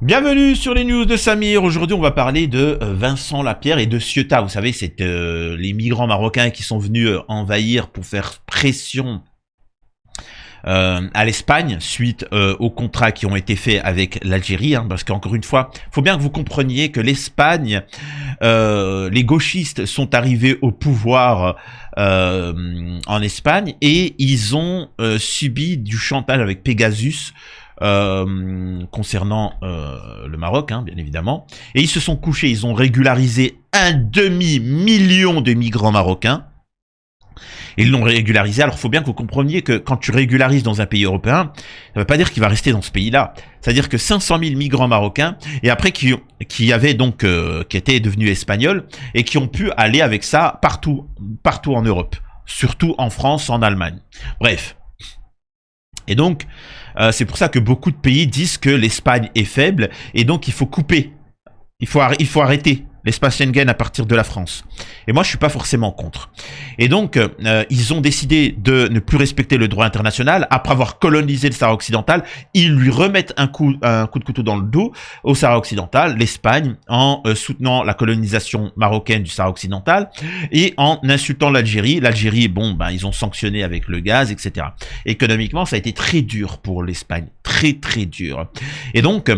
Bienvenue sur les news de Samir. Aujourd'hui, on va parler de Vincent Lapierre et de Ceuta. Vous savez, c'est les migrants marocains qui sont venus envahir pour faire pression à l'Espagne suite aux contrats qui ont été faits avec l'Algérie. Parce qu'encore une fois, il faut bien que vous compreniez que l'Espagne, les gauchistes sont arrivés au pouvoir en Espagne et ils ont subi du chantage avec Pegasus. Concernant le Maroc, bien évidemment. Et ils se sont couchés, ils ont régularisé 1,5 million de migrants marocains. Ils l'ont régularisé. Alors, il faut bien que vous compreniez que quand tu régularises dans un pays européen, ça ne veut pas dire qu'il va rester dans ce pays-là. C'est-à-dire que 500 000 migrants marocains, et après qui avaient donc, qui étaient devenus espagnols, et qui ont pu aller avec ça partout en Europe. Surtout en France, en Allemagne. Bref. Et donc, c'est pour ça que beaucoup de pays disent que l'Espagne est faible et donc il faut couper. Il faut arrêter l'espace Schengen à partir de la France. Et moi, je suis pas forcément contre. Et donc, ils ont décidé de ne plus respecter le droit international. Après avoir colonisé le Sahara occidental, ils lui remettent un coup de couteau dans le dos au Sahara occidental, l'Espagne, en soutenant la colonisation marocaine du Sahara occidental et en insultant l'Algérie. L'Algérie, bon, ils ont sanctionné avec le gaz, etc. Économiquement, ça a été très dur pour l'Espagne. Très, très dur. Et donc,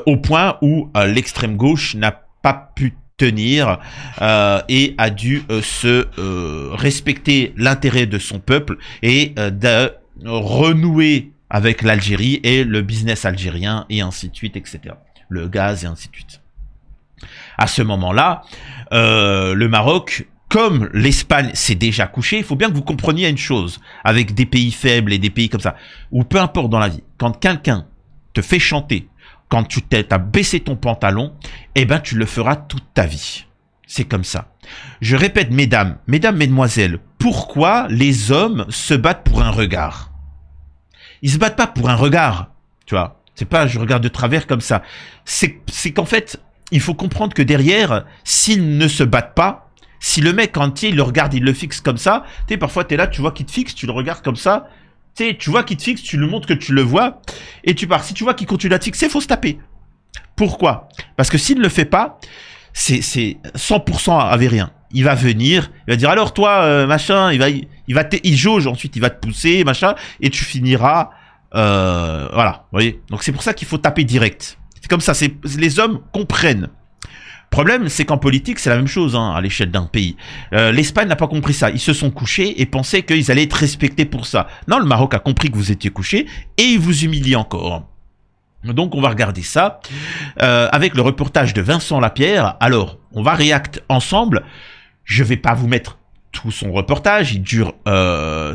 au point où l'extrême gauche n'a pas pu tenir et a dû respecter l'intérêt de son peuple et de renouer avec l'Algérie et le business algérien et ainsi de suite, etc. Le gaz et ainsi de suite. À ce moment-là, le Maroc, comme l'Espagne s'est déjà couchée, il faut bien que vous compreniez une chose, avec des pays faibles et des pays comme ça, ou peu importe dans la vie, quand quelqu'un te fait chanter, quand tu t'as baissé ton pantalon, eh ben tu le feras toute ta vie. C'est comme ça. Je répète, mesdames, mesdemoiselles, pourquoi les hommes se battent pour un regard? Ils se battent pas pour un regard, tu vois. C'est pas je regarde de travers comme ça. C'est qu'en fait, il faut comprendre que derrière, s'ils ne se battent pas, si le mec entier, il le regarde, il le fixe comme ça, tu sais, parfois tu es là, tu vois qu'il te fixe, tu le regardes comme ça, tu sais, tu vois qu'il te fixe, tu lui montres que tu le vois, et tu pars. Si tu vois qu'il continue à te fixer, faut se taper. Pourquoi? Parce que s'il ne le fait pas, c'est 100% avérien. Il va venir, il va dire alors toi, machin, il jauge, ensuite il va te pousser, machin, et tu finiras, voilà, vous voyez. Donc c'est pour ça qu'il faut taper direct. C'est comme ça, les hommes comprennent. Le problème, c'est qu'en politique, c'est la même chose à l'échelle d'un pays. L'Espagne n'a pas compris ça. Ils se sont couchés et pensaient qu'ils allaient être respectés pour ça. Non, le Maroc a compris que vous étiez couchés et il vous humilie encore. Donc, on va regarder ça avec le reportage de Vincent Lapierre. Alors, on va react ensemble. Je vais pas vous mettre tout son reportage, il dure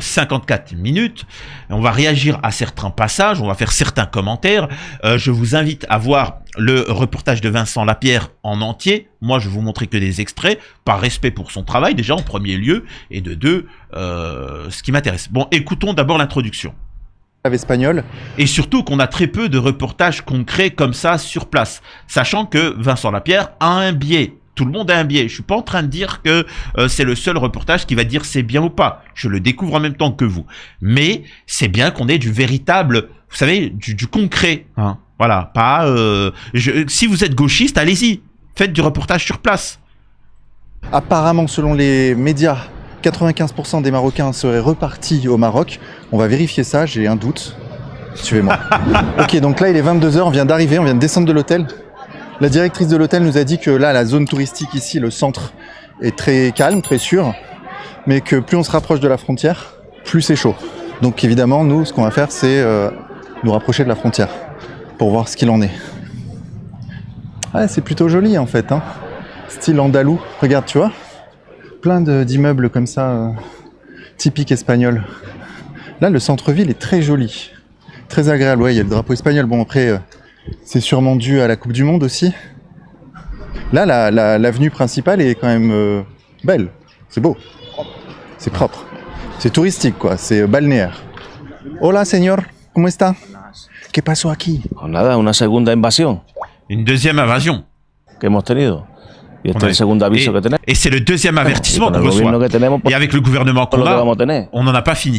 54 minutes. On va réagir à certains passages, on va faire certains commentaires. Je vous invite à voir le reportage de Vincent Lapierre en entier. Moi, je vais vous montrer que des extraits, par respect pour son travail, déjà en premier lieu, et de deux, ce qui m'intéresse. Bon, écoutons d'abord l'introduction. Espagnol. Et surtout qu'on a très peu de reportages concrets comme ça sur place, sachant que Vincent Lapierre a un biais. Tout le monde a un biais. Je suis pas en train de dire que c'est le seul reportage qui va dire c'est bien ou pas. Je le découvre en même temps que vous. Mais c'est bien qu'on ait du véritable, vous savez, du concret. Voilà, pas. Si vous êtes gauchiste, allez-y, faites du reportage sur place. Apparemment, selon les médias, 95% des Marocains seraient repartis au Maroc. On va vérifier ça. J'ai un doute. Suivez-moi. Ok, donc là il est 22 h. On vient d'arriver, on vient de descendre de l'hôtel. La directrice de l'hôtel nous a dit que là, la zone touristique ici, le centre, est très calme, très sûr, mais que plus on se rapproche de la frontière, plus c'est chaud. Donc évidemment, nous, ce qu'on va faire, c'est nous rapprocher de la frontière pour voir ce qu'il en est. Ah, c'est plutôt joli en fait, style andalou. Regarde, tu vois, plein d'immeubles comme ça, typiques espagnols. Là, le centre-ville est très joli, très agréable. Ouais, il y a le drapeau espagnol. Bon, après... c'est sûrement dû à la Coupe du Monde aussi. Là, l'avenue principale est quand même belle. C'est beau. C'est propre. C'est touristique, quoi. C'est balnéaire. Hola, señor. ¿Cómo está? ¿Qué pasó aquí? Nada, una segunda invasión. Une deuxième invasion. Que hemos tenido. Y este es el segundo aviso que tenemos. Et c'est le deuxième avertissement qu'on reçoit. Et avec le gouvernement qu'on a, on n'en a pas fini.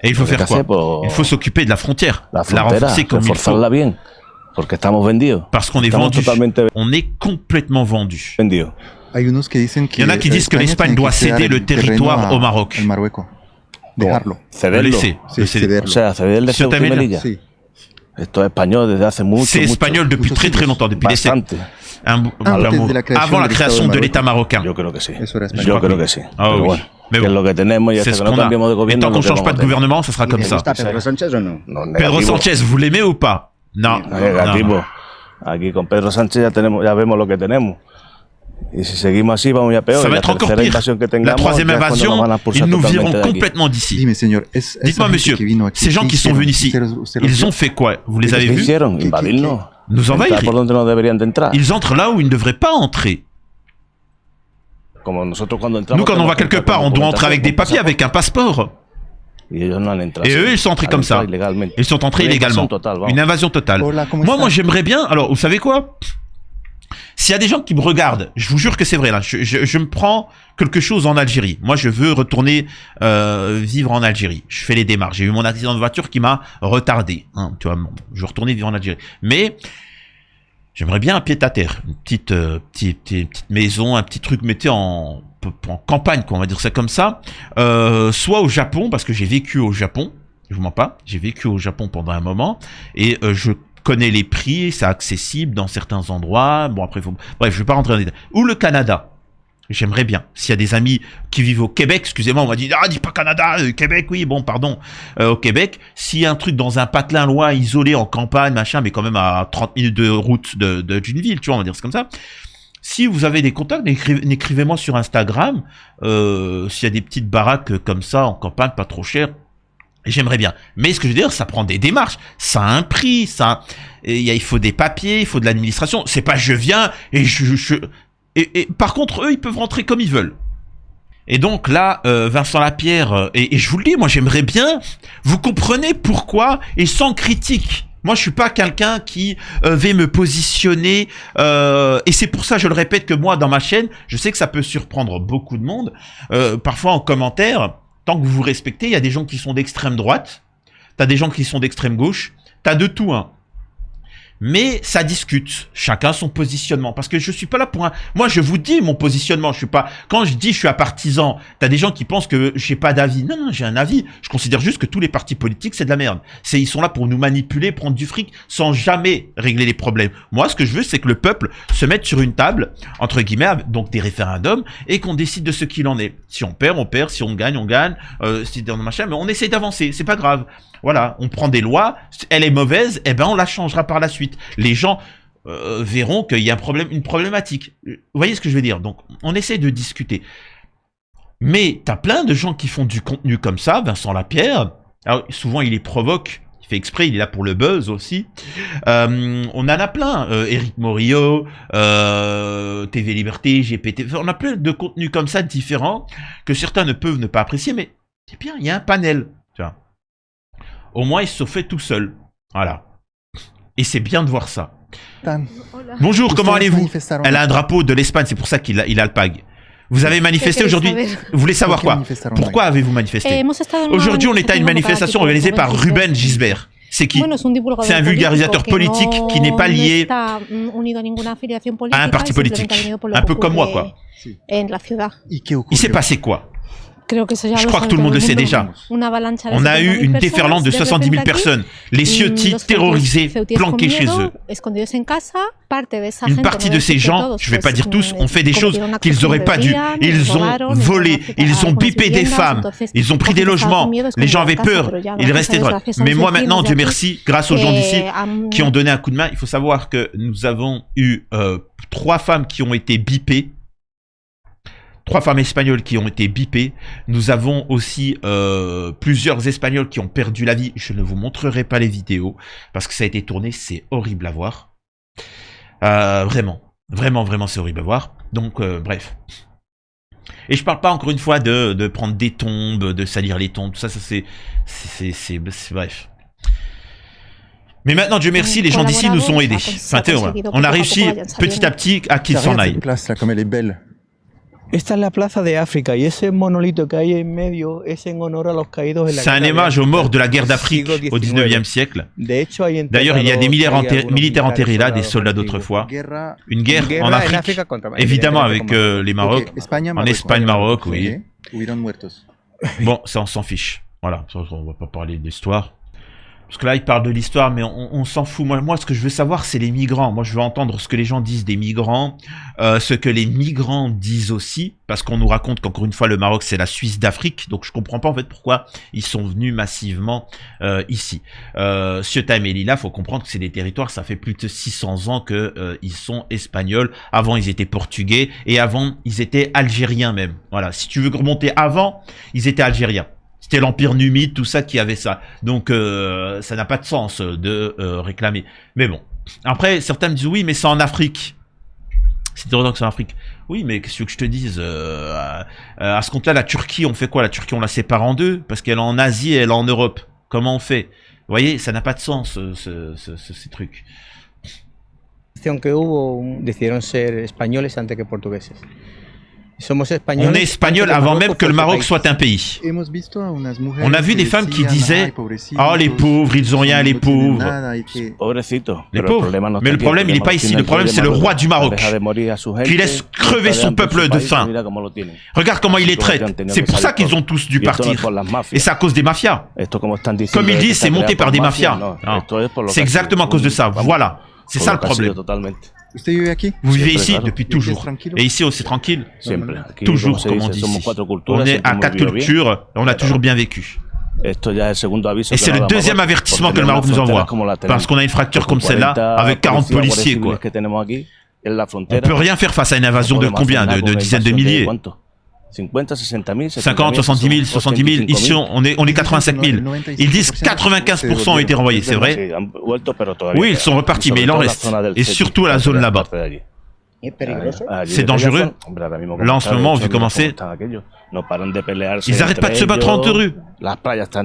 Et il faut faire quoi? Il faut s'occuper de la frontière. La renforcer comme il faut. Porque estamos vendidos. Parce qu'on est Estamos vendu. totalmente On est complètement vendu. vendidos. Hay unos que dicen Il y en a qui disent que l'Espagne doit céder le territoire au Maroc. El Marruecos. Dejarlo. Le Cederlo. laisser. Sí, le céder. O sea, ceder el de Ceuta Ceuta y y Melilla. Melilla. Sí. Esto es español desde hace mucho, C'est mucho. espagnol depuis très très longtemps, depuis des siècles. Bastante. Antes de la creación Avant la del création Estado de de l'État marocain. Yo creo que sí. Eso era español. Yo creo que sí. Ah Pero oui. bueno, Mais que es bon. lo que tenemos y C'est hasta ce que no qu'on a. cambiemos de Et gobierno. tant qu'on es lo que change pas vamos de a tener. gouvernement, ça sera comme ça. ¿Está Pedro Sánchez o no? No, Pedro negativo. Sánchez, vous l'aimez ou pas? Non. Negativo. Non. Aquí con Pedro Sánchez ya vemos lo que tenemos. Y si seguimos así, vamos ya peor. Ça Y va la être encore tercera pire. invasión que La tengamos, troisième ya es cuando nos invasion, van a expulsar ils nous totalmente viront de aquí. complètement d'ici. Dime, señor, Dites-moi, monsieur, ces gens qui sont venus ici, ils ont fait quoi? Vous les avez ¿Qué vus? hicieron? Invadirnos. Nous envahir. Entrar por donde no deberían de entrar. Ils entrent là où ils ne devraient pas entrer. Como nosotros cuando entramos, Nous, quand on va tenemos que quelque entrar part, con on doit entrer avec des documentación, papiers, avec un passeport. Y ellos no han entrado Et así. eux, ils sont entrés Han comme ça. entrado ilegalmente. Ils sont entrés Une illégalement. invasion totale, vamos. Une invasion totale. Hola, ¿cómo Moi, estás? j'aimerais bien. Alors, vous savez quoi? S'il y a des gens qui me regardent, je vous jure que c'est vrai là. Je me prends quelque chose en Algérie. Moi, je veux retourner vivre en Algérie. Je fais les démarches. J'ai eu mon accident de voiture qui m'a retardé. Hein, tu vois, bon, je veux retourner vivre en Algérie. Mais j'aimerais bien un pied-à-terre, une petite maison, un petit truc, mettez en campagne, quoi, on va dire ça comme ça. Soit au Japon, parce que j'ai vécu au Japon. Je vous mens pas. J'ai vécu au Japon pendant un moment et je connais les prix, c'est accessible dans certains endroits. Bon, après, bref, je vais pas rentrer dans les détails. Ou le Canada. J'aimerais bien. S'il y a des amis qui vivent au Québec, excusez-moi, on m'a dit, ah, dis pas Canada, Québec, oui, bon, pardon. Au Québec, s'il y a un truc dans un patelin loin, isolé, en campagne, machin, mais quand même à 30 minutes de route d'une ville, tu vois, on va dire c'est comme ça. Si vous avez des contacts, écrivez-moi sur Instagram. S'il y a des petites baraques comme ça, en campagne, pas trop chères, j'aimerais bien. Mais ce que je veux dire, ça prend des démarches. Ça a un prix, il faut des papiers, il faut de l'administration. C'est pas je viens et et par contre, eux, ils peuvent rentrer comme ils veulent. Et donc là, Vincent Lapierre, et je vous le dis, moi j'aimerais bien, vous comprenez pourquoi, et sans critique. Moi, je suis pas quelqu'un qui va me positionner, et c'est pour ça, je le répète, que moi, dans ma chaîne, je sais que ça peut surprendre beaucoup de monde, parfois en commentaire. Tant que vous vous respectez, il y a des gens qui sont d'extrême droite, t'as des gens qui sont d'extrême gauche, t'as de tout, hein. Mais ça discute, chacun son positionnement, parce que je suis pas là pour moi je vous dis mon positionnement, je suis pas, quand je dis je suis un partisan, t'as des gens qui pensent que j'ai pas d'avis, non, j'ai un avis, je considère juste que tous les partis politiques c'est de la merde, ils sont là pour nous manipuler, prendre du fric, sans jamais régler les problèmes. Moi ce que je veux c'est que le peuple se mette sur une table, entre guillemets, donc des référendums, et qu'on décide de ce qu'il en est. Si on perd, si on gagne, si dans machin, mais on essaie d'avancer, c'est pas grave. Voilà, on prend des lois, elle est mauvaise, eh ben on la changera par la suite. Les gens verront qu'il y a une problématique. Vous voyez ce que je veux dire? Donc, on essaie de discuter. Mais t'as plein de gens qui font du contenu comme ça, Vincent Lapierre. Alors, souvent, il les provoque. Il fait exprès, il est là pour le buzz aussi. On en a plein. Éric Morillo, TV Liberté, GPT. On a plein de contenus comme ça différents que certains ne peuvent ne pas apprécier, mais c'est bien, il y a un panel. Tu vois. Au moins, il se fait tout seul. Voilà. Et c'est bien de voir ça. Bonjour, comment allez-vous? Elle a un drapeau de l'Espagne, c'est pour ça qu'il a le PAG. Vous avez manifesté aujourd'hui? Vous voulez savoir quoi? Pourquoi avez-vous manifesté? Aujourd'hui, on est à une manifestation organisée par Ruben Gisbert. C'est qui? C'est un vulgarisateur politique qui n'est pas lié à un parti politique. Un peu comme moi, quoi. Il s'est passé quoi? Je crois que tout le monde le sait déjà. On a eu une déferlante de 70 000 personnes, les ciotis terrorisés, planqués chez eux. Une partie de ces gens, je ne vais pas dire tous, ont fait des choses qu'ils n'auraient pas dû. Ils ont volé, ils ont bipé des femmes, ils ont pris des logements. Les gens avaient peur, ils restaient droits. Mais moi maintenant, Dieu merci, grâce aux gens d'ici qui ont donné un coup de main, il faut savoir que nous avons eu 3 femmes qui ont été bipées. 3 femmes espagnoles qui ont été bipées. Nous avons aussi plusieurs Espagnols qui ont perdu la vie. Je ne vous montrerai pas les vidéos parce que ça a été tourné. C'est horrible à voir. Vraiment, c'est horrible à voir. Donc, bref. Et je parle pas encore une fois de prendre des tombes, de salir les tombes. Tout ça, c'est bref. Mais maintenant, Dieu merci, les gens d'ici nous ont aidés. Enfin, on a réussi petit à petit à qu'ils s'en aillent. Cette place là, comme elle est belle. Esta es la plaza de África y ese monolito que hay en medio es en honor a los caídos en la C'est un guerra de hommage aux África morts de la guerre d'Afrique siglo au XIX. 19e siècle. De hecho, hay D'ailleurs, il y a des enterrados, militaires hay enterrés là, des soldados soldats antiguos. d'autrefois. Guerra, Une guerre Guerra en en Afrique, África contra- évidemment evidentemente avec como- les Maroc. Ok, España, En Marruecos. Espagne, Maroc, oui. Ok. Hubieron muertos. Bon, ça on s'en fiche. Voilà, ça, on va pas parler d'histoire. Parce que là, il parle de l'histoire, mais on s'en fout. Moi, ce que je veux savoir, c'est les migrants. Moi, je veux entendre ce que les gens disent des migrants, ce que les migrants disent aussi, parce qu'on nous raconte qu'encore une fois, le Maroc, c'est la Suisse d'Afrique. Donc, je comprends pas en fait pourquoi ils sont venus massivement ici. Ceuta et Melilla, faut comprendre que c'est des territoires, ça fait plus de 600 ans que ils sont espagnols. Avant, ils étaient portugais, et avant, ils étaient algériens même. Voilà. Si tu veux remonter avant, ils étaient algériens. C'était l'Empire numide, tout ça qui avait ça. Donc, ça n'a pas de sens de réclamer. Mais bon. Après, certains me disent, oui, mais c'est en Afrique. C'est étonnant que c'est en Afrique. Oui, mais qu'est-ce que je te dise à ce compte-là, la Turquie, on fait quoi? La Turquie, on la sépare en deux, parce qu'elle est en Asie et elle est en Europe. Comment on fait? Vous voyez, ça n'a pas de sens, ces trucs. Que hubo, decidieron ser españoles antes que portugueses. Somos españoles On est espagnol avant même que le Maroc soit un pays. Hemos visto a unas mujeres On a vu que des femmes qui decían, disaient, "Ay, pobrecitos, oh les pauvres, ils ont rien, les no tienen pauvres. nada", y que- Pobrecito. Les Pero pauvres. el problema no Mais está le aquí, problème, il n'est pas lo ici. tiene Le el problème, rey c'est de le roi du Maroc, Deja de morir a su gente, qui laisse crever son hambre en peuple su de país, faim. mira cómo lo tienen. Regarde comment il les traite. C'est pour ça qu'ils ont tous dû Y esto no es partir. por las mafias. Et c'est à cause des mafias. Esto, como están diciendo, Comme ils esto disent, está c'est monté creado par por des mafias. mafias. No, Non. esto es por lo que C'est ha exactement à sido cause de ça. vamos, Voilà. C'est por ça lo le que ha sido problème. totalmente. ¿Usted vive aquí? Vous vivez Siempre, ici claro. depuis Et toujours. tranquille. Et ici, c'est tranquille. Siempre. Aquí, Toujours, como se comme on dice, dit somos ici. cuatro culturas, On est siempre à hemos 4 vivido bien. cultures. On a Pero toujours bien vécu. esto ya es el segundo aviso Et que c'est nos le da deuxième Marruecos avertissement por que le tener Maroc una nous frontera envoie. como la tenemos. Parce qu'on a une fracture comme Con celle-là, 40 avec 40 policías, guardias policiers, civiles quoi. que tenemos aquí, en la On frontera. peut rien faire face à une invasion de combien? De dizaines de milliers? 50, 60 000, 50, 70 000, 70 000. Ici, on est 85 000. Ils disent 95% ont été renvoyés, c'est vrai? Oui, ils sont repartis, mais il en reste. Et surtout à la zone là-bas. C'est dangereux. Là, en ce moment, vu comment c'est, ils n'arrêtent pas de se battre entre eux.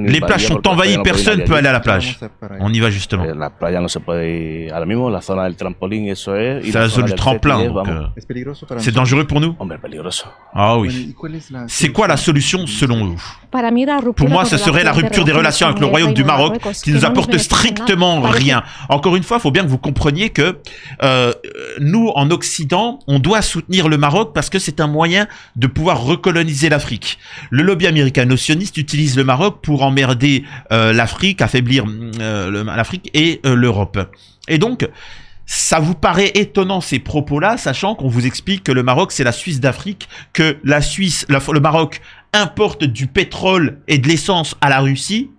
Les plages sont envahies, personne ne peut aller à la plage. On y va justement. La playa no se puede ir ahora mismo, la zona del trampolín, eso es. C'est la zone du tremplin, donc Es peligroso para c'est nosotros. dangereux pour nous. Hombre, peligroso. Ah Bueno, oui. ¿y cuál es la C'est quoi la solution selon vous? Pour Pour moi, ce serait la rupture des relations avec le royaume du Maroc qui nous apporte strictement rien. Encore une fois, il faut bien que vous compreniez que nous, en Occident, on doit soutenir le Maroc parce que c'est un moyen de pouvoir recoloniser l'Afrique. Le lobby américano-sioniste utilise le Maroc pour emmerder l'Afrique, affaiblir l'Afrique et l'Europe. Et donc, ça vous paraît étonnant ces propos-là, sachant qu'on vous explique que le Maroc c'est la Suisse d'Afrique, que la Suisse, le Maroc importe du pétrole et de l'essence à la Russie.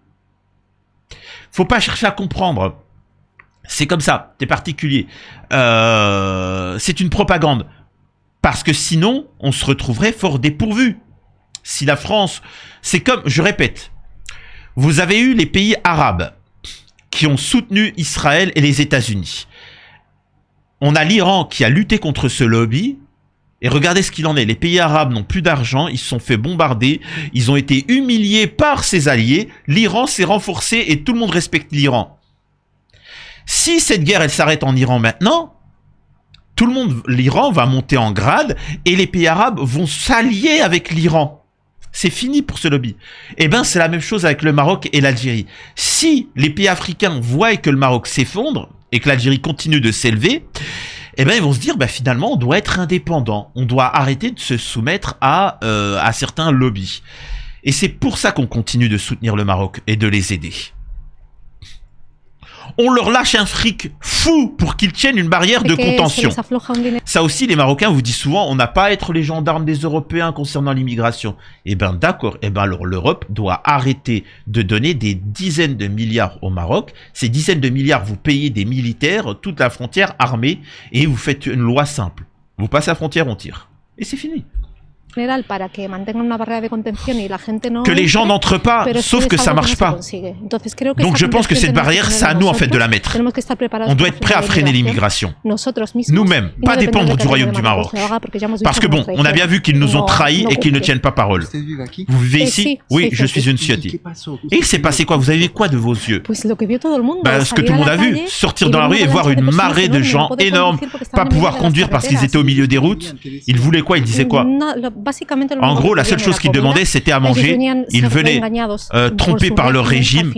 Faut pas chercher à comprendre. C'est comme ça, c'est particulier. C'est une propagande. Parce que sinon, on se retrouverait fort dépourvu. Si la France, c'est comme, je répète, vous avez eu les pays arabes qui ont soutenu Israël et les États-Unis. On a l'Iran qui a lutté contre ce lobby. Et regardez ce qu'il en est. Les pays arabes n'ont plus d'argent. Ils se sont fait bombarder. Ils ont été humiliés par ses alliés. L'Iran s'est renforcé et tout le monde respecte l'Iran. Si cette guerre, elle s'arrête en Iran maintenant, tout le monde, l'Iran va monter en grade et les pays arabes vont s'allier avec l'Iran. C'est fini pour ce lobby. Eh ben, c'est la même chose avec le Maroc et l'Algérie. Si les pays africains voient que le Maroc s'effondre et que l'Algérie continue de s'élever, eh ben, ils vont se dire, bah, finalement, on doit être indépendant. On doit arrêter de se soumettre à certains lobbies. Et c'est pour ça qu'on continue de soutenir le Maroc et de les aider. On leur lâche un fric fou pour qu'ils tiennent une barrière de contention. Ça aussi, les Marocains vous disent souvent, on n'a pas à être les gendarmes des Européens concernant l'immigration. Eh ben d'accord, eh ben alors l'Europe doit arrêter de donner des dizaines de milliards au Maroc. Ces dizaines de milliards, vous payez des militaires, toute la frontière armée, et vous faites une loi simple. Vous passez la frontière, on tire. Et c'est fini. Que les gens n'entrent pas, sauf que ça marche pas. Donc je pense que cette barrière, c'est à nous en fait de la mettre. On doit être prêt à freiner l'immigration. Nous-mêmes, pas dépendre du royaume du Maroc. Parce que bon, on a bien vu qu'ils nous ont trahis et qu'ils ne tiennent pas parole. Vous vivez ici? Oui, je suis une Ciotti. Et il s'est passé quoi? Vous avez vu quoi de vos yeux? Ce que tout le monde a vu, sortir dans la rue et voir une marée de gens énormes, pas pouvoir conduire parce qu'ils étaient au milieu des routes. Ils voulaient quoi? Ils disaient quoi? En gros, la seule chose qu'ils demandaient, c'était à manger. Ils venaient trompés par leur régime,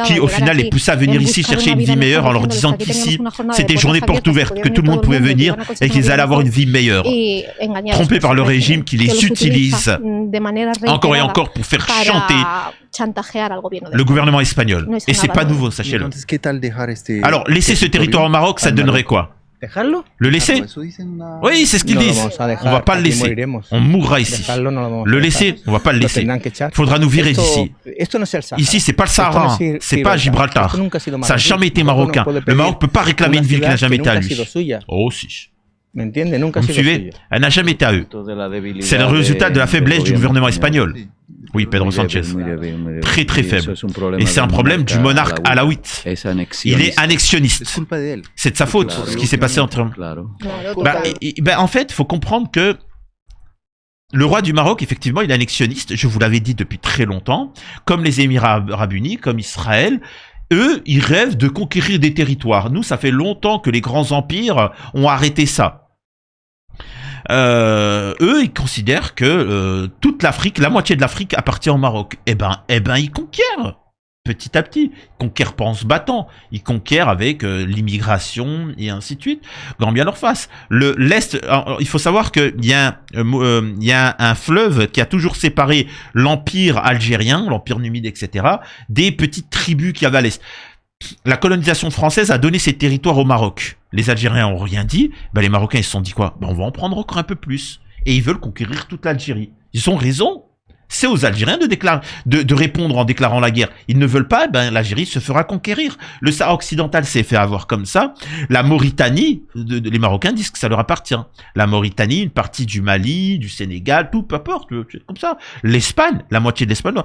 qui au final les poussait à venir ici chercher une vie meilleure en leur disant qu'ici, c'était journée porte ouverte, que tout le monde pouvait venir et qu'ils allaient avoir une vie meilleure. Trompés par le régime qui les utilise encore et encore pour faire chanter le gouvernement espagnol. Et c'est pas nouveau, sachez-le. Alors, laisser ce territoire au Maroc, ça donnerait quoi? Le laisser? Oui, c'est ce qu'ils disent. On va pas le laisser. On mourra ici. Le laisser, on va pas le laisser. Il faudra nous virer d'ici. Ici, c'est pas le Sahara, c'est pas Gibraltar. Ça n'a jamais été marocain. Le Maroc peut pas réclamer une ville qui n'a jamais été à lui. Oh si. Vous me suivez? Elle n'a jamais été à eux. C'est le résultat de la faiblesse du gouvernement espagnol. Oui, Pedro Sanchez. Très très faible. Et c'est un problème du monarque alaouite. Il est annexionniste. C'est de sa faute, ce qui s'est passé entre eux. En fait, il faut comprendre que le roi du Maroc, effectivement, il est annexionniste. Je vous l'avais dit depuis très longtemps. Comme les Émirats arabes unis, comme Israël. Eux, ils rêvent de conquérir des territoires. Nous, ça fait longtemps que les grands empires ont arrêté ça. Eux, ils considèrent que toute l'Afrique, la moitié de l'Afrique appartient au Maroc. Eh ben, ils conquièrent petit à petit. Ils conquièrent pas en se battant. Ils conquièrent avec l'immigration et ainsi de suite. Grand bien leur face. L'Est, il faut savoir qu'il y a un fleuve qui a toujours séparé l'empire algérien, l'empire numide, etc., des petites tribus qu'il y avait à l'Est. La colonisation française a donné ces territoires au Maroc. Les Algériens ont rien dit. Les Marocains, ils se sont dit quoi? On va en prendre encore un peu plus. Et ils veulent conquérir toute l'Algérie. Ils ont raison. C'est aux Algériens de répondre en déclarant la guerre. Ils ne veulent pas, l'Algérie se fera conquérir. Le Sahara occidental s'est fait avoir comme ça. La Mauritanie, les Marocains disent que ça leur appartient. La Mauritanie, une partie du Mali, du Sénégal, tout, peu importe, c'est comme ça. L'Espagne, la moitié de l'Espagne,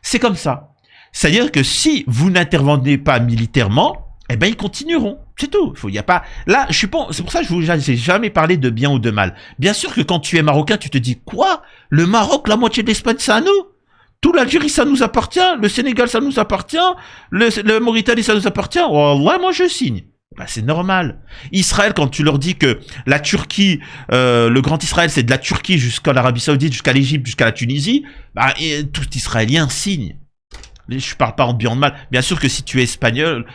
c'est comme ça. C'est-à-dire que si vous n'intervenez pas militairement, ils continueront. C'est tout. Il y a pas. Là, je suis pas. C'est pour ça que je n'ai jamais parlé de bien ou de mal. Bien sûr que quand tu es marocain, tu te dis quoi? Le Maroc, la moitié de l'Espagne, c'est à nous. Tout l'Algérie, ça nous appartient. Le Sénégal, ça nous appartient. Le Mauritanie, ça nous appartient. Wallah, moi, je signe. C'est normal. Israël, quand tu leur dis que la Turquie, le grand Israël, c'est de la Turquie jusqu'à l'Arabie Saoudite, jusqu'à l'Égypte, jusqu'à la Tunisie, tout Israélien signe. Je parle pas en bien ou en mal. Bien sûr que si tu es espagnol,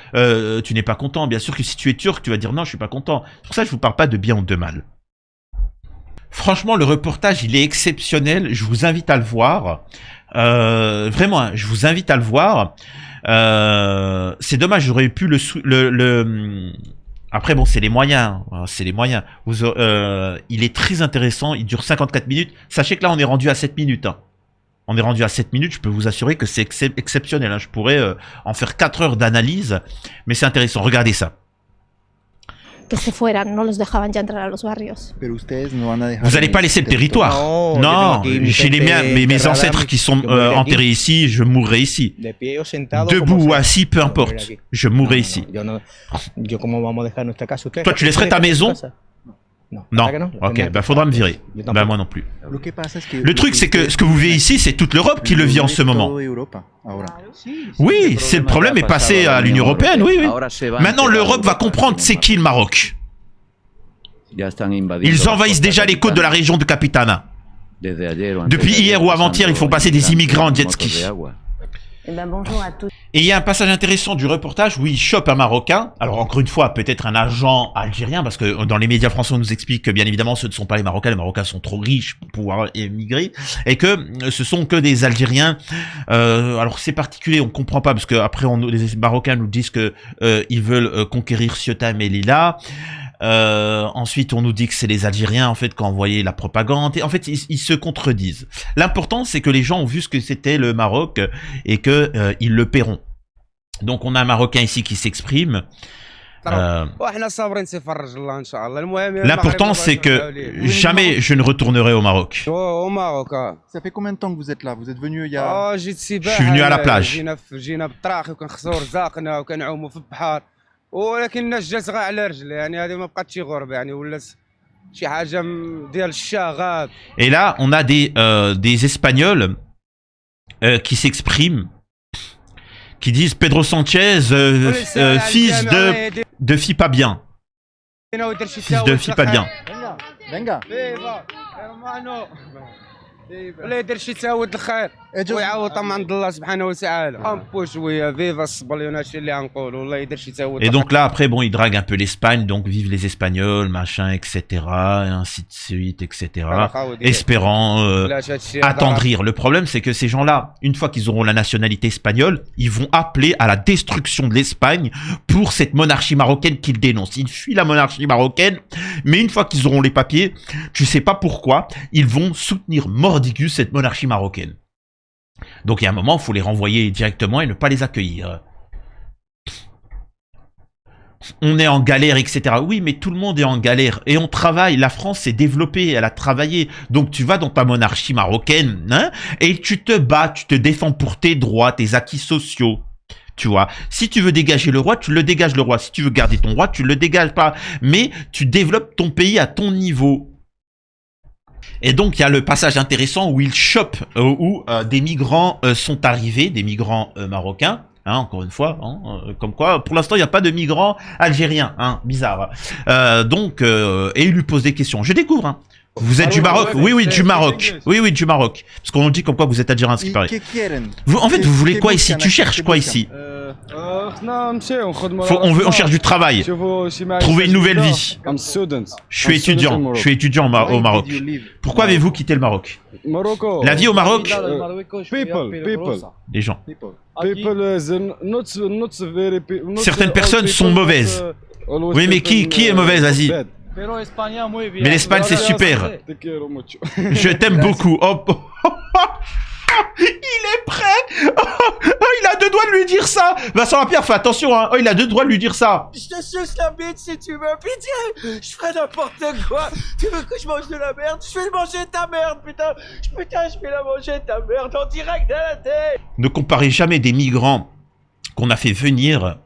tu n'es pas content. Bien sûr que si tu es turc, tu vas dire non, je suis pas content. C'est pour ça que je vous parle pas de bien ou de mal. Franchement, le reportage, il est exceptionnel. Je vous invite à le voir. Vraiment, je vous invite à le voir. C'est dommage, j'aurais pu Après, bon, c'est les moyens. C'est les moyens. Il est très intéressant. Il dure 54 minutes. Sachez que là, on est rendu à 7 minutes. On est rendu à 7 minutes, je peux vous assurer que c'est exceptionnel. Je pourrais en faire 4 heures d'analyse, mais c'est intéressant. Regardez ça. Vous n'allez pas laisser le territoire. Non, j'ai mes ancêtres qui sont enterrés ici, je mourrai ici. Debout ou assis, peu importe, je mourrai ici. Toi, tu laisserais ta maison? Non. Ok, faudra me virer. Moi non plus. Le truc, c'est que ce que vous vivez ici, c'est toute l'Europe qui le vit en ce moment. Oui, c'est le problème est passé à l'Union européenne, oui. Maintenant, l'Europe va comprendre c'est qui le Maroc. Ils envahissent déjà les côtes de la région de Capitana. Depuis hier ou avant-hier, ils font passer des immigrants en jet ski. Bonjour à tous. Et il y a un passage intéressant du reportage où il chope un Marocain. Alors encore une fois, peut-être un agent algérien, parce que dans les médias français on nous explique que bien évidemment ce ne sont pas les Marocains sont trop riches pour pouvoir émigrer, et que ce sont que des Algériens. Alors c'est particulier, on comprend pas, parce que après les Marocains nous disent que ils veulent conquérir Ceuta et Melilla. Ensuite, on nous dit que c'est les Algériens, en fait, qui ont envoyé la propagande. Et en fait, ils se contredisent. L'important, c'est que les gens ont vu ce que c'était le Maroc et que ils le paieront. Donc, on a un Marocain ici qui s'exprime. L'important, c'est que jamais je ne retournerai au Maroc. Ça fait combien de temps que vous êtes là? Vous êtes venu il y a... Je suis venu à la plage. ولكن الناس جات غا على رجل يعني هذه ما بقاتش شي غربه يعني ولات شي حاجه ديال الشغب. Et là, on a des Espagnols qui s'expriment, qui disent Pedro Sanchez, fils de fille pas bien. Fils de fille pas bien. Venga. ولا يدير شي تاود الخير ويعاود طمع عند الله سبحانه وتعالى امبو شويه فيفا الصبليون هادشي اللي غنقول والله يدير شي تاود. Et donc là, après, bon, il drague un peu l'Espagne, donc vive les Espagnols, machin, etc., et ainsi de suite, etc., espérant attendrir. Le problème, c'est que ces gens-là, une fois qu'ils auront la nationalité espagnole, ils vont appeler à la destruction de l'Espagne pour cette monarchie marocaine qu'ils dénoncent. Ils fuient la monarchie marocaine, mais une fois qu'ils auront les papiers, tu sais pas pourquoi, ils vont soutenir mordigus cette monarchie marocaine. Donc il y a un moment, il faut les renvoyer directement et ne pas les accueillir. On est en galère, etc. Oui, mais tout le monde est en galère. Et on travaille. La France s'est développée, elle a travaillé. Donc tu vas dans ta monarchie marocaine, hein, et tu te bats, tu te défends pour tes droits, tes acquis sociaux. Tu vois, si tu veux dégager le roi, tu le dégages le roi. Si tu veux garder ton roi, tu le dégages pas. Mais tu développes ton pays à ton niveau. Et donc, il y a le passage intéressant où il chope, où des migrants sont arrivés, des migrants marocains, hein, encore une fois, hein, comme quoi, pour l'instant, il n'y a pas de migrants algériens, hein, bizarre. Et il lui pose des questions. Je découvre, hein. Vous êtes du Maroc? Oui, oui, du Maroc. Oui, oui, du Maroc. Parce qu'on nous dit comme quoi vous êtes algérien, ce qui paraît. Vous, en fait, vous voulez quoi ici? Tu cherches quoi ici? On cherche du travail. Trouver une nouvelle vie. Je suis étudiant au Maroc. Pourquoi avez-vous quitté le Maroc? La vie au Maroc? Les gens. Certaines personnes sont mauvaises. Oui, mais qui est mauvaise? Vas-y. Mais l'Espagne, c'est super. Je t'aime beaucoup. Oh. Il est prêt. Oh, il a deux doigts de lui dire ça. Vincent Lapierre, fais attention, hein. Oh, il a deux doigts de lui dire ça. Je te suce la bite si tu veux. Pitié, je ferai n'importe quoi. Tu veux que je mange de la merde? Je vais manger ta merde, putain. Putain, je vais la manger ta merde en direct de la tête. Ne comparez jamais des migrants qu'on a fait venir.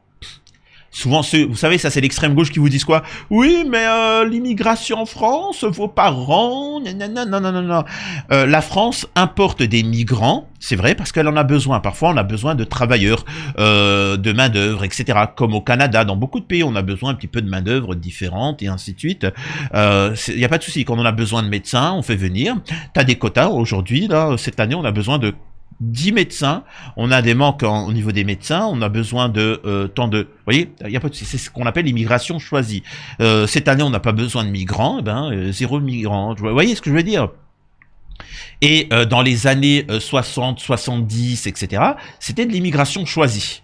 Souvent ceux, vous savez, ça c'est l'extrême gauche qui vous disent quoi? Oui, mais l'immigration en France, vos parents, non. La France importe des migrants, c'est vrai, parce qu'elle en a besoin. Parfois, on a besoin de travailleurs, de main d'œuvre, etc. Comme au Canada, dans beaucoup de pays, on a besoin un petit peu de main d'œuvre différente et ainsi de suite. Il n'y a pas de souci. Quand on a besoin de médecins, on fait venir. T'as des quotas aujourd'hui. Là, cette année, on a besoin de 10 médecins, on a des manques au niveau des médecins, on a besoin de tant de... Vous voyez, il y a pas de... c'est ce qu'on appelle l'immigration choisie. Cette année, on n'a pas besoin de migrants, eh ben, zéro migrant. Vous voyez ce que je veux dire? Et dans les années 60, 70, etc., c'était de l'immigration choisie.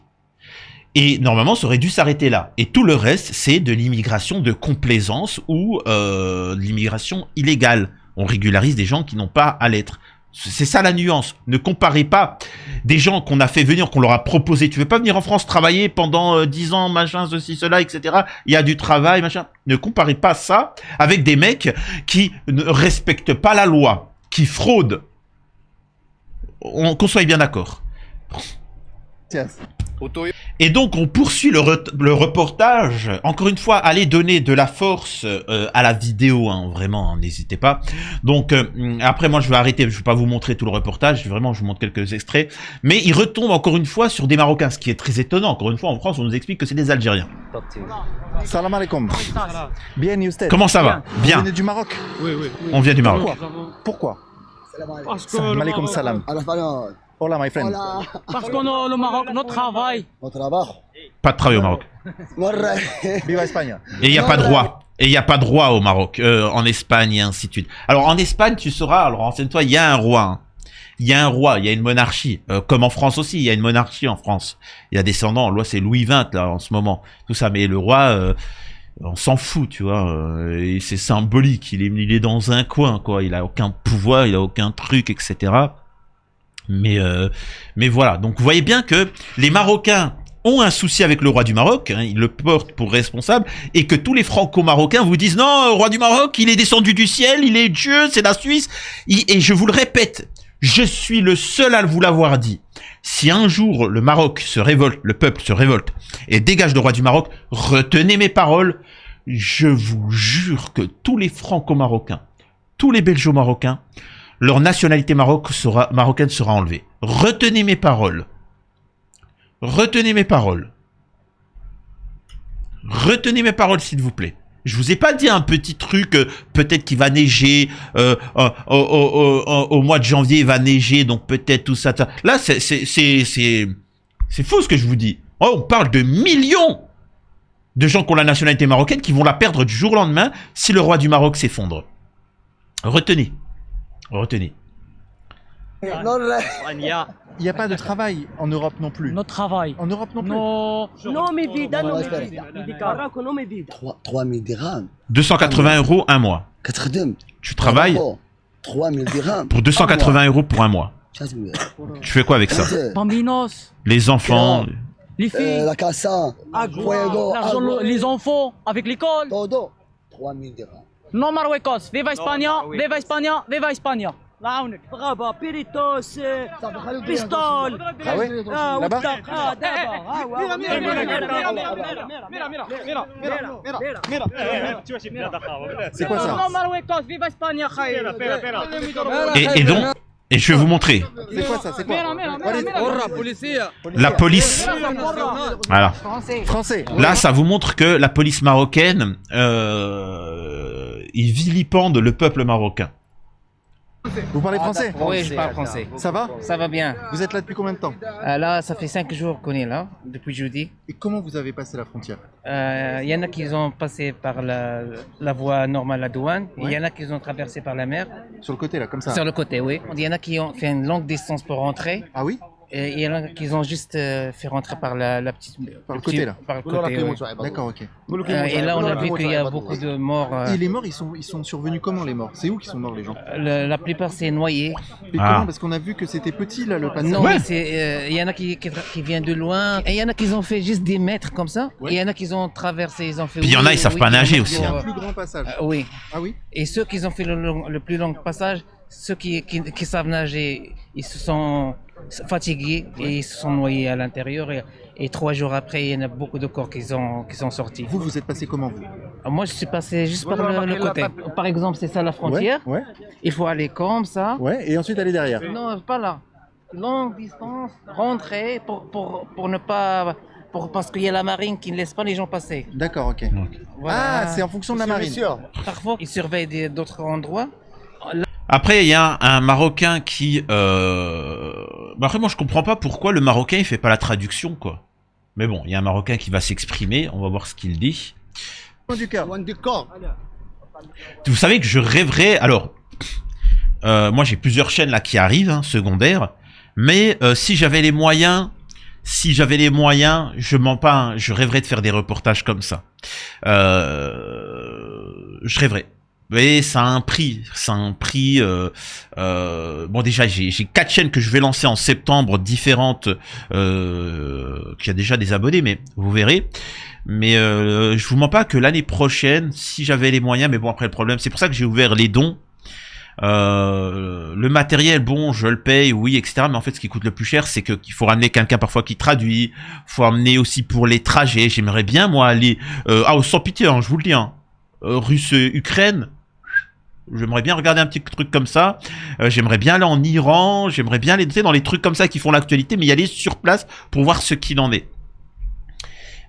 Et normalement, ça aurait dû s'arrêter là. Et tout le reste, c'est de l'immigration de complaisance ou de l'immigration illégale. On régularise des gens qui n'ont pas à l'être. C'est ça la nuance. Ne comparez pas des gens qu'on a fait venir, qu'on leur a proposé. Tu veux pas venir en France travailler pendant 10 ans, machin, ceci, cela, etc. Il y a du travail, machin. Ne comparez pas ça avec des mecs qui ne respectent pas la loi, qui fraudent. Qu'on soit bien d'accord. Et donc on poursuit le reportage. Encore une fois, allez donner de la force à la vidéo, hein, vraiment, hein, n'hésitez pas. Donc après moi je vais arrêter, je vais pas vous montrer tout le reportage, vraiment je vous montre quelques extraits. Mais il retombe encore une fois sur des Marocains, ce qui est très étonnant. Encore une fois en France on nous explique que c'est des Algériens. Salam alaikum. Bien, Youssef. Comment ça va? Bien. Vous venez du Maroc? Oui, oui. On vient du Maroc. Pourquoi? Parce que Salam alaikum salam. Hola my friend. Parce que le Maroc, notre travail. Pas de travail au Maroc. Viva Espagne. Et il n'y a pas de roi. Et il n'y a pas de roi au Maroc, en Espagne et ainsi de suite. Alors en Espagne, tu sauras, alors renseigne-toi, il y a un roi. Hein. Il y a un roi, il y a une monarchie. Comme en France aussi, il y a une monarchie en France. Il y a descendants, loi c'est Louis XX là en ce moment. Tout ça, mais le roi, on s'en fout, tu vois. Et c'est symbolique, il est dans un coin, quoi. Il a aucun pouvoir, il a aucun truc, etc. Mais voilà, donc vous voyez bien que les Marocains ont un souci avec le roi du Maroc, hein, ils le portent pour responsable, et que tous les franco-marocains vous disent non, le roi du Maroc, il est descendu du ciel, il est Dieu, c'est la Suisse. Et je vous le répète, je suis le seul à vous l'avoir dit. Si un jour le Maroc se révolte, le peuple se révolte et dégage le roi du Maroc, retenez mes paroles. Je vous jure que tous les franco-marocains, tous les belgeo-marocains, leur nationalité marocaine sera enlevée. Retenez mes paroles. Retenez mes paroles. Retenez mes paroles, s'il vous plaît. Je vous ai pas dit un petit truc, peut-être qu'il va neiger, au mois de janvier, il va neiger, donc peut-être tout ça. Là, c'est faux ce que je vous dis. Oh, on parle de millions de gens qui ont la nationalité marocaine qui vont la perdre du jour au lendemain si le roi du Maroc s'effondre. Retenez. Retenez. Il n'y a pas de travail en Europe non plus. Notre travail. En Europe non plus. Non. Non mi vida, non mi vida. Marocco non mi vida. 3000 dirhams. 280 € un mois. كتخدم Tu travailles 3000 dirhams. pour 280 € pour un mois. Tu fais quoi avec ça? Bambinos. Les enfants. Les filles. La casa. Fuego. L'argent, les enfants. Avec l'école. Todo. 3000 dirhams. Non Marruecos. Viva Espagne. Viva Espagne. Viva Espagne. لا عاونك. غابة بيريتوس بيستول. Ah ouais Là-bas C'est quoi ça? Non Marruecos. Viva Espagne. Et donc, et je vais vous montrer. C'est quoi ça? C'est quoi? La police. Voilà. Français. Là, ça vous montre que la police marocaine, il vilipende le peuple marocain. Vous parlez français? Oui, je parle français. Ça va? Ça va bien. Vous êtes là depuis combien de temps? Là, ça fait 5 jours qu'on est là, depuis jeudi. Et comment vous avez passé la frontière? Il y en a qui ont passé par la voie normale, la douane. Il y en a qui ont traversé par la mer. Sur le côté là, comme ça? Sur le côté, oui. Il y en a qui ont fait une longue distance pour rentrer. Ah oui? Et il y en a qui ont juste fait rentrer par la petite... Par le côté là? Par le côté, oui. D'accord, ok. Et là, on a vu qu'il y a beaucoup de morts. Et les morts, ils sont survenus comment les morts? C'est où qu'ils sont morts les gens? La plupart, c'est noyés. Mais comment? Parce qu'on a vu que c'était petit là le passage. Non, mais il y en a qui viennent de loin. Et il y en a qui ont fait juste des mètres comme ça. Et il y en a qui ont traversé, ils ont fait... Puis il y en a, ils savent pas nager aussi. C'est un plus grand passage. Oui. Ah oui? Et ceux qui ont fait le plus long passage, ceux qui savent nager, ils se sont fatigués et ils se sont noyés à l'intérieur. Et 3 jours après, il y en a beaucoup de corps qui sont sortis. Vous êtes passé comment vous? Moi, je suis passé juste par le côté. Par exemple, c'est ça la frontière. Ouais. Il faut aller comme ça. Ouais, et ensuite aller derrière. Non, pas là. Longue distance, rentrer pour ne pas... parce qu'il y a la marine qui ne laisse pas les gens passer. D'accord, ok. Voilà. Ah, c'est en fonction de la marine. Parfois, ils surveillent d'autres endroits. Après, il y a un Marocain qui... Après, moi, je comprends pas pourquoi le Marocain, il fait pas la traduction, quoi. Mais bon, il y a un Marocain qui va s'exprimer. On va voir ce qu'il dit. Du cœur. Vous savez que je rêverais... Alors, moi, j'ai plusieurs chaînes là qui arrivent, hein, secondaires. Mais si j'avais les moyens... je mens pas, hein, je rêverais de faire des reportages comme ça. Je rêverais. Mais ça a un prix, bon déjà j'ai 4 chaînes que je vais lancer en septembre différentes, qui a déjà des abonnés, mais vous verrez. Mais je vous mens pas que l'année prochaine, si j'avais les moyens, mais bon après le problème, c'est pour ça que j'ai ouvert les dons. Le matériel, bon, je le paye, oui, etc. Mais en fait, ce qui coûte le plus cher, c'est qu'il faut ramener quelqu'un parfois qui traduit. Faut amener aussi pour les trajets. J'aimerais bien moi aller, sans pitié, hein, je vous le dis, hein, Russe-Ukraine. J'aimerais bien regarder un petit truc comme ça. J'aimerais bien aller en Iran. J'aimerais bien aller dans les trucs comme ça qui font l'actualité, mais y aller sur place pour voir ce qu'il en est.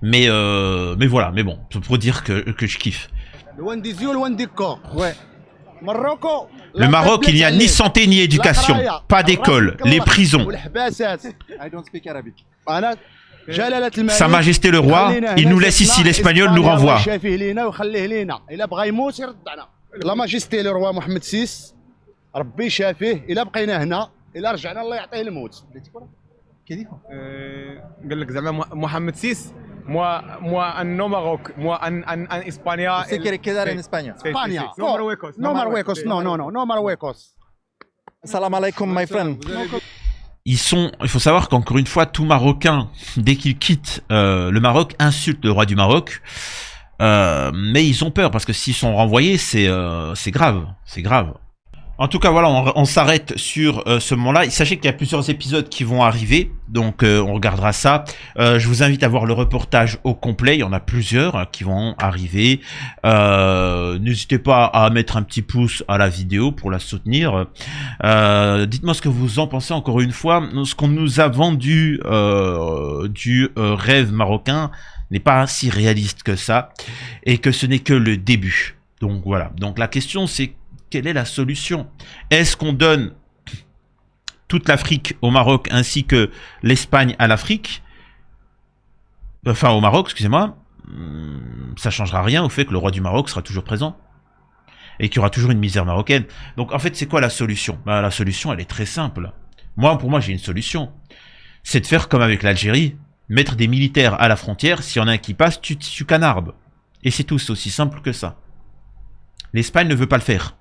Mais voilà. Mais bon, pour dire que je kiffe. Ouais. Le Maroc, il n'y a ni santé ni éducation, pas d'école, les prisons. I don't speak Arabic. Sa Majesté le Roi, il nous laisse ici, l'Espagnol nous renvoie. La Majesté le roi Mohamed VI ربي شافيه إلا بقينا هنا إلا رجعنا الله يعطيه الموت. قال لك زعما محمد سيس moi no Maroc moi en Espagne. Se quiere quedar en España. España. No Marruecos. No Marruecos. Salam alaikum, my friend. il faut savoir qu'encore une fois, tout Marocain, dès qu'il quitte le Maroc, insulte le roi du Maroc. Mais ils ont peur parce que s'ils sont renvoyés, c'est grave, c'est grave. En tout cas, voilà, on s'arrête sur ce moment-là. Sachez qu'il y a plusieurs épisodes qui vont arriver, donc on regardera ça. Je vous invite à voir le reportage au complet. Il y en a plusieurs qui vont arriver. N'hésitez pas à mettre un petit pouce à la vidéo pour la soutenir. Dites-moi ce que vous en pensez. Encore une fois, ce qu'on nous a vendu du rêve marocain n'est pas si réaliste que ça, et que ce n'est que le début. Donc voilà. Donc la question, c'est quelle est la solution? Est-ce qu'on donne toute l'Afrique au Maroc ainsi que l'Espagne à l'Afrique? Enfin, au Maroc, excusez-moi. Ça changera rien au fait que le roi du Maroc sera toujours présent. Et qu'il y aura toujours une misère marocaine. Donc, en fait, c'est quoi la solution? Bah, la solution, elle est très simple. Pour moi, j'ai une solution. C'est de faire comme avec l'Algérie. Mettre des militaires à la frontière. S'il y en a un qui passe, tu canarbes. Et c'est tout. C'est aussi simple que ça. L'Espagne ne veut pas le faire.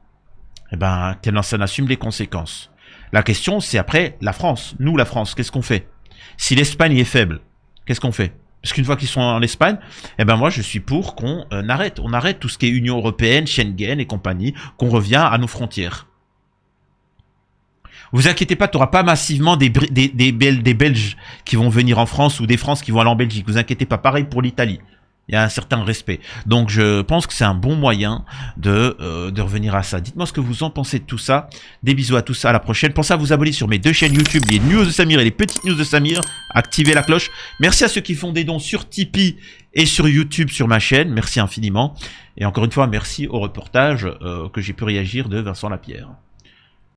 Eh ben, qu'elle en assume les conséquences. La question, c'est après la France. Nous, la France, qu'est-ce qu'on fait? Si l'Espagne est faible, qu'est-ce qu'on fait? Parce qu'une fois qu'ils sont en Espagne, eh ben moi, je suis pour qu'on arrête. On arrête tout ce qui est Union Européenne, Schengen et compagnie, qu'on revient à nos frontières. Vous inquiétez pas, tu n'auras pas massivement des Belges qui vont venir en France ou des Français qui vont aller en Belgique. Vous inquiétez pas, pareil pour l'Italie. Il y a un certain respect. Donc je pense que c'est un bon moyen de revenir à ça. Dites-moi ce que vous en pensez de tout ça. Des bisous à tous, à la prochaine. Pensez à vous abonner sur mes deux chaînes YouTube, les news de Samir et les petites news de Samir. Activez la cloche. Merci à ceux qui font des dons sur Tipeee et sur YouTube sur ma chaîne. Merci infiniment. Et encore une fois, merci au reportage que j'ai pu réagir de Vincent Lapierre.